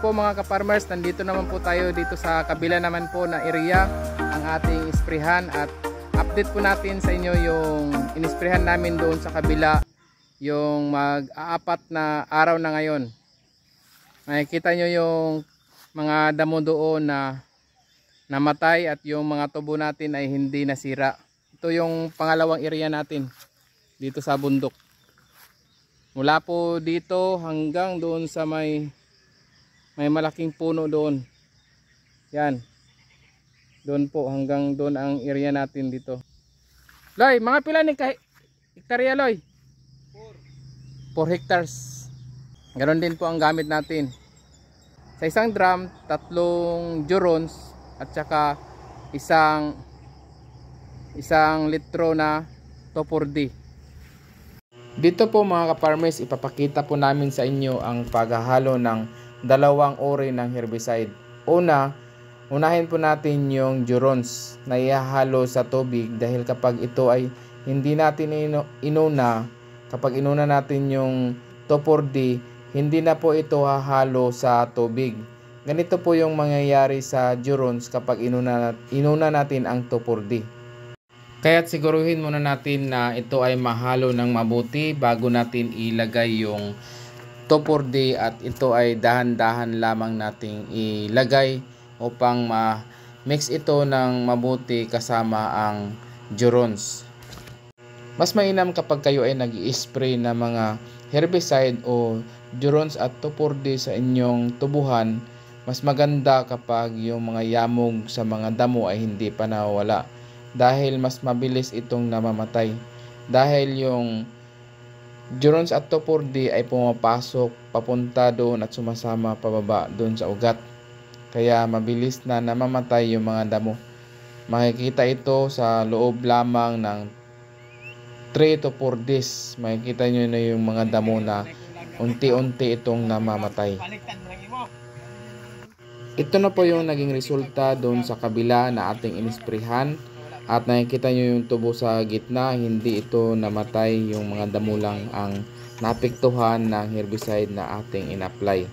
po mga ka-farmers, nandito naman po tayo dito sa kabila naman po na area ang ating isprehan, at update po natin sa inyo yung inisprehan namin doon sa kabila, yung mag-aapat na araw na ngayon. Makikita nyo yung mga damo doon na namatay at yung mga tubo natin ay hindi nasira. Ito yung pangalawang area natin dito sa bundok. Mula po dito hanggang doon sa may malaking puno doon. Yan. Doon po hanggang doon ang area natin dito. Loy, mga pila ni hektarya Loy? 4 hectares. Ganon din po ang gamit natin. Sa isang drum, 3 jurons at saka isang litro na Topor-D. Dito po mga ka-farmers, ipapakita po namin sa inyo ang paghahalo ng dalawang uri ng herbicide. Unahin po natin yung jurons na ihahalo sa tubig, dahil kapag ito ay hindi natin inuna, kapag inuna natin yung Topor-D, hindi na po ito hahalo sa tubig. Ganito po yung mangyayari sa jurons kapag inuna natin ang Topor-D. Kaya't siguruhin muna natin na ito ay mahalo ng mabuti bago natin ilagay yung Topor-D, at ito ay dahan-dahan lamang nating ilagay upang ma-mix ito ng mabuti kasama ang jurons. Mas mainam kapag kayo ay nag-i-spray na mga herbicide o jurons at Topor-D sa inyong tubuhan. Mas maganda kapag yung mga yamog sa mga damo ay hindi pa nawawala, dahil mas mabilis itong namamatay. Dahil yung jurons at Topor-D ay pumapasok papunta doon at sumasama pababa doon sa ugat. Kaya mabilis na namamatay yung mga damo. Makikita ito sa loob lamang ng 3 to 4 days. Makikita nyo na yung mga damo na unti-unti itong namamatay. Ito na po yung naging resulta doon sa kabila na ating inisprehan. At nakikita nyo yung tubo sa gitna, hindi ito namatay, yung mga damo lang ang napektuhan ng herbicide na ating in-apply.